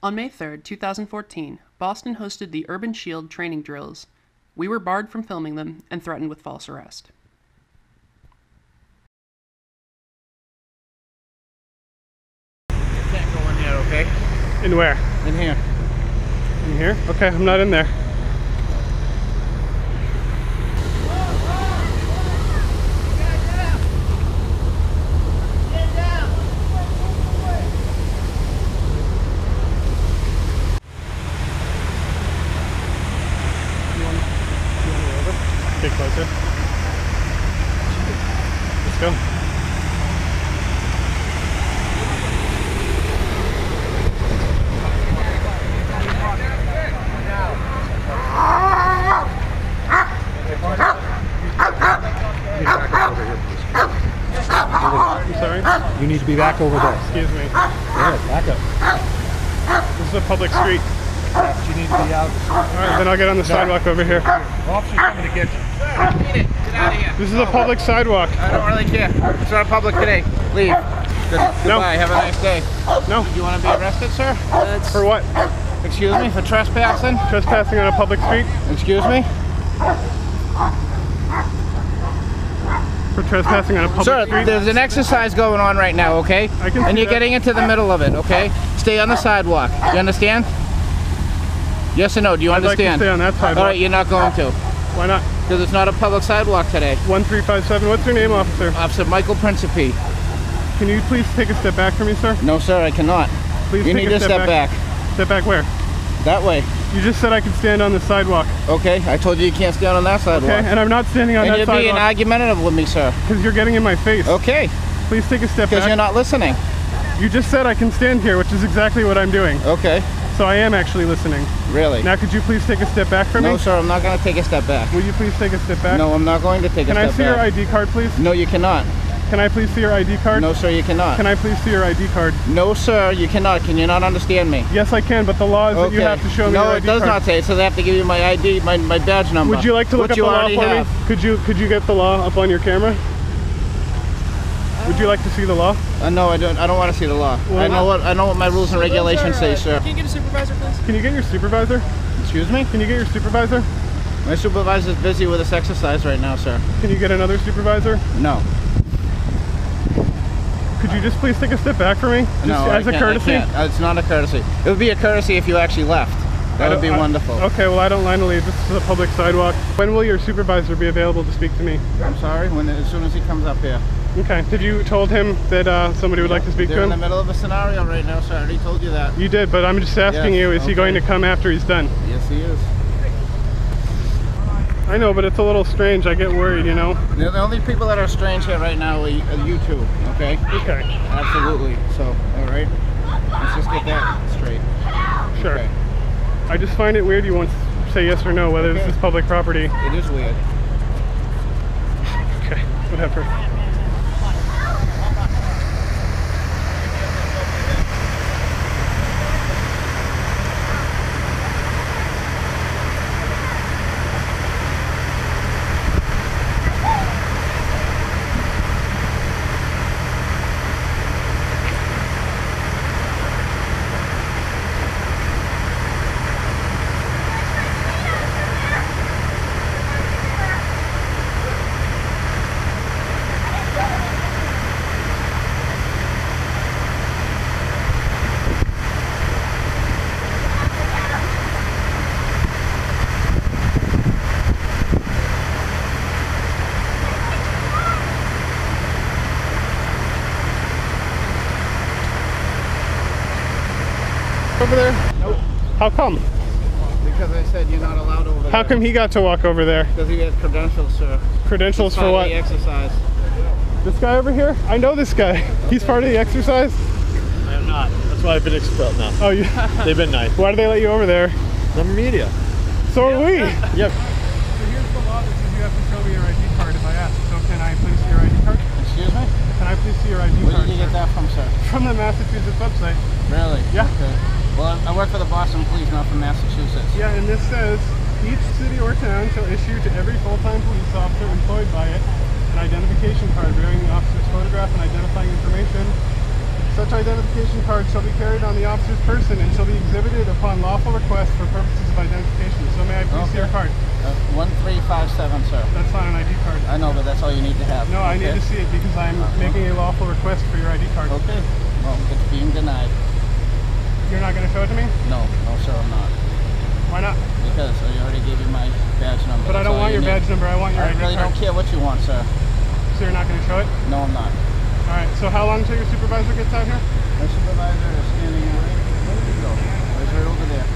On May 3, 2014, Boston hosted the Urban Shield training drills. We were barred from filming them and threatened with false arrest. You can't go in there, okay? In where? In here. In here? Okay, I'm not in there. Get closer. Let's go. I'm sorry? You need to be back over there. Excuse me. Yeah, back up. This is a public street. You need to be out. Alright, then I'll get on the sidewalk over here. Officer's coming to get you. Get out of here. This is a public sidewalk. I don't really care. It's not public today. Leave. Goodbye. Have a nice day. No. Do you want to be arrested, sir? For what? Excuse me? For trespassing? Trespassing on a public street? Excuse me? For trespassing on a public Sir, street? there's an exercise going on right now, okay? I can and see you're that. getting into the middle of it, okay? Stay on the sidewalk. You understand? Yes or no? Do you I'd like to understand? stay on that sidewalk. All right, you're not going to. Why not? Because it's not a public sidewalk today. 1357. What's your name, officer? Officer Michael Principe. Can you please take a step back from me, sir? No, sir, I cannot. Please You take need a to step back. Step back where? That way. You just said I could stand on the sidewalk. Okay, I told you you can't stand on that sidewalk. Okay, and I'm not standing on And that you're being sidewalk argumentative with me, sir. because you're getting in my face. Okay, Please take a step because back. you're not listening. You just said I can stand here, which is exactly what I'm doing. Okay, So I am actually listening. really? Now could you please take a step back from me? No, sir, I'm not going to take a step back. Will you please take a step back? No, I'm not going to take a Can I step see your back. ID card, please? No, you cannot. Can I please see your ID card? No, sir, you cannot. Can I please see your ID card? No, sir, you cannot. Can you not understand me? Yes, I can, but the law is that you have to show me your No, ID it does card. not say it. So they have to give you my ID, my badge number. Would you like to look Which up the you law already for have. me? Could you get the law up on your camera? Would you like to see the law? No, I don't. I don't want to see the law. Well, I know what my rules and regulations say, sir. Can you get a supervisor, please? Can you get your supervisor? Excuse me? Can you get your supervisor? My supervisor's busy with this exercise right now, sir. Can you get another supervisor? No. Could you just please take a step back for me? Just No, as I a can't, courtesy? I can't. It's not a courtesy. It would be a courtesy if you actually left. That would be wonderful. Okay, well I don't mind to leave. This is a public sidewalk. When will your supervisor be available to speak to me? I'm sorry. As soon as he comes up here. Okay. Did you told him that somebody would like to speak They're to in the him? middle of a scenario right now, sir. I already told you that. You did, but I'm just asking Yes, you, is he going to come after he's done? Yes, he is. I know, but it's a little strange. I get worried, you know? The only people that are strange here right now are you two, okay? Okay. Absolutely. So, all right. Let's just get that straight. Sure. Okay. I just find it weird you won't say yes or no whether this is public property. It is weird. Okay, whatever. Over there? Nope. How come? Because I said you're not allowed over there. How come he got to walk over there? Because he has credentials, sir. Credentials It's for part what? of the exercise. This guy over here? I know this guy. He's part of the exercise? I am not. That's why I've been expelled now. Oh, you? They've been nice. Why do they let you over there? I'm media. So are we. Yep. So here's the law that says you have to show me your ID card if I ask. So can I please see your ID card? Excuse me? Can I please see your ID Where card? did you get that from, sir? From the Massachusetts website. Really? Yeah. Okay. Well, I work for the Boston Police, not for Massachusetts. Yeah, and this says, each city or town shall issue to every full-time police officer employed by it an identification card bearing the officer's photograph and identifying information, Such identification card shall be carried on the officer's person and shall be exhibited upon lawful request for purposes of identification. So may I please see your card? 1357, sir. That's not an ID card. I know, but that's all you need to have. No, I need to see it because I'm making a lawful request for your ID card. Okay. Well, it's being denied. You're not going to show it to me? No, sir, I'm not. Why not? Because I already gave you my badge number. But I don't want your badge number. I want your ID card. I really don't care what you want, sir. So you're not going to show it? No, I'm not. All right. So how long until your supervisor gets out here? My supervisor is standing right. Where did he go? He's right over there.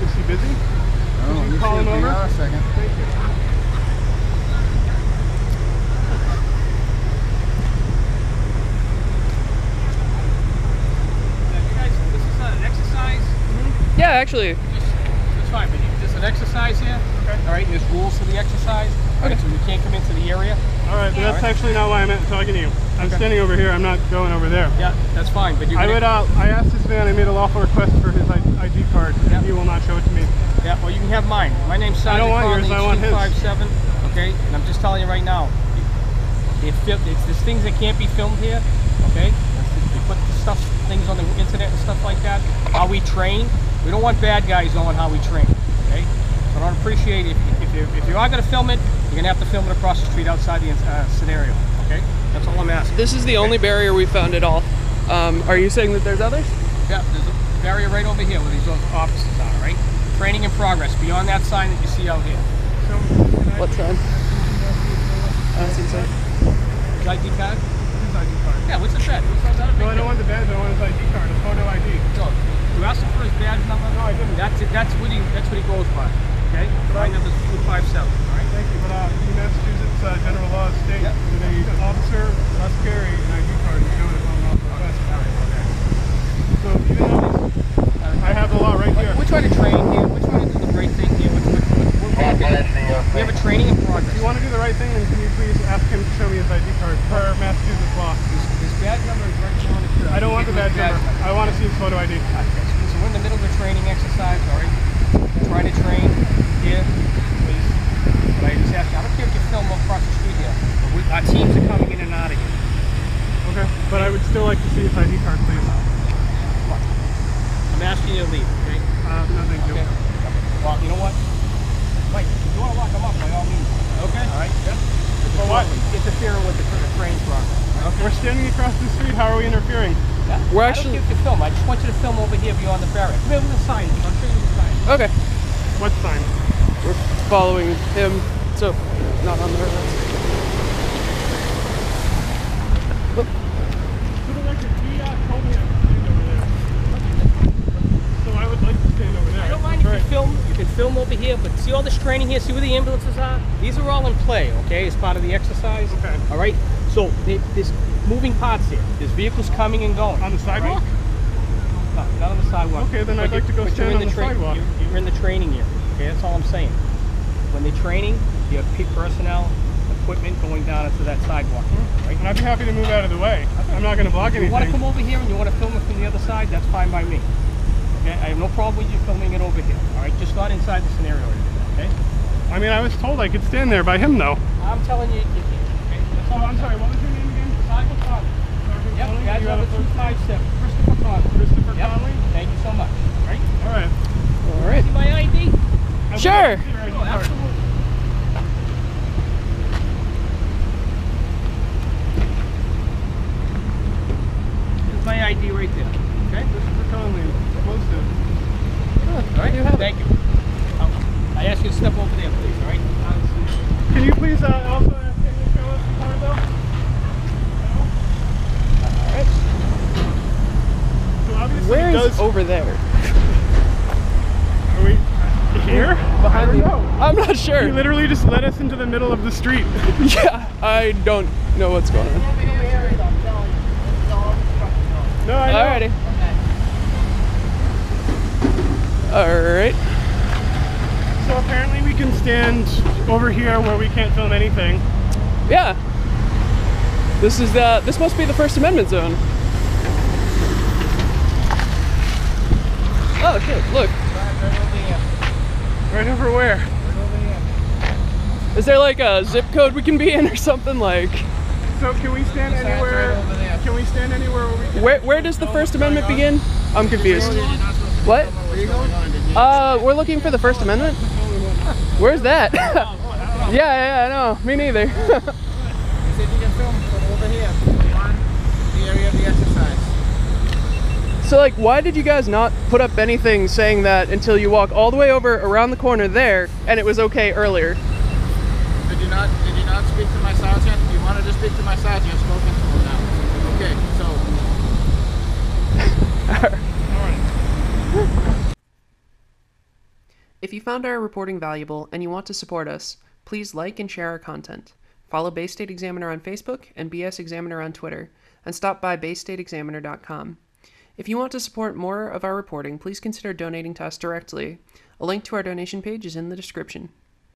Is he busy? Oh, Could you call him over? A second. Thank you. This is an exercise. Yeah, actually. It's fine, but this is an exercise here. Okay. All right, there's rules to the exercise. Okay. So you can't come into the area. All right, but that's actually not why I'm talking to you. I'm Okay. standing over here. I'm not going over there. Yeah, that's fine. But you're I would. I asked this man. I made a lawful request for his ID card. Yeah. He will not show it to me. Yeah, well, you can have mine. My name's I Sergeant don't want yours, I want his. 257. Okay, and I'm just telling you right now. There's things that can't be filmed here. Okay, we put the things on the internet and stuff like that. How we train. We don't want bad guys knowing how we train. Okay, so I don't appreciate it. If you are going to film it, you're going to have to film it across the street outside the scenario. Okay, that's all I'm asking. This is the only barrier we found at all. Are you saying that there's others? Yeah, there's a barrier right over here where these offices are, right? Training in progress, beyond that sign that you see out here. So, What sign? I don't see the sign. His ID card? his ID card. Yeah, what's the badge? No, I don't want the badge. I want his ID card. A photo ID. So, you asked him for his badge number? No, I didn't. That's what he goes by. Okay? My number's 257. All right? Thank you. But the Massachusetts general laws state Yep. that an officer must carry an ID card and show it upon lawful request. So even though I have the law right here. We're trying to train here. We're trying to do the right thing here. We have a training in progress. If you want to do the right thing, then can you please ask him to show me his ID card per Massachusetts law? His badge number is right here on the curb. I don't want the badge number. I want to see his photo ID. So we're in the middle of a training exercise, all right? Trying to train here, please. But I just ask you, I don't care if you film across the street here. But our teams are coming in and out of here. Okay. But I would still like to see his ID card, please. I'm asking you to leave, okay? No, thank you. Okay. Well, you know what? Mike, if you want to lock them up, by all means. Okay. All right? Yeah. For what? Interfering with the training progress. Okay. We're standing across the street. How are we interfering? Yeah? We're I actually- don't care if you film. I just want you to film over here beyond the barrier. Come here with the sign. I'll show you the sign. Okay. What sign? We're following him, so not on the road. Supervisor, he told me I could stand over there. So I would like to stand over there. I don't mind if you film. You can film over here, but see all this training here? See where the ambulances are? These are all in play, okay, as part of the exercise. Okay. All right? So there's moving parts here. There's vehicles coming and going. On the sidewalk? No, not on the sidewalk. Okay, then I'd like to go but stand you're in on the sidewalk. You're in the training here. Okay, that's all I'm saying. When they're training, you have personnel, equipment going down into that sidewalk. Right? And I'd be happy to move out of the way. I'm not going to block If you want to anything. come over here and you want to film it from the other side, that's fine by me. Okay, I have no problem with you filming it over here. All right, just not inside the scenario. Okay. I mean, I was told I could stand there by him, though. I'm telling you, you can't. Okay. That's all I'm sorry, what was your name again? Sergeant Conley. Yep. Conley? Badge You have number a first name? 257. Christopher Conley. Christopher Yep. Conley? Thank you so much. All right. All right. All right. See my ID? I would Sure. like to see your ID Oh, card. absolutely. Here's my ID right there. Okay. Christopher Conley, explosive. All right. Thank you. I ask you to step over there, please. All right. Can you please also ask him to show us the card, though? All right. So obviously Where he is does... over there? Are we here? Behind I you? don't know. I'm not He sure. literally just led us into the middle of the street. Yeah, I don't know what's going on. No, I know. Alrighty. Alright. So apparently we can stand over here where we can't film anything. Yeah. This is this must be the First Amendment zone. Oh shit, look. Right over where? Is there like a zip code we can be in or something like? So can we stand anywhere? Right over there. Can we stand anywhere where we can? Where does the First Amendment begin? I'm confused. What? Where you going? We're looking for the First Amendment. Where's that? Yeah, I know. Me neither. He said you can film from over here. The area of the exercise. So, like, why did you guys not put up anything saying that until you walk all the way over around the corner there, and it was okay earlier? Did you not speak to my sergeant? You wanted to speak to my sergeant. You've spoken to him now. Okay, so. If you found our reporting valuable and you want to support us, please like and share our content. Follow Bay State Examiner on Facebook and BS Examiner on Twitter, and stop by baystateexaminer.com. If you want to support more of our reporting, please consider donating to us directly. A link to our donation page is in the description.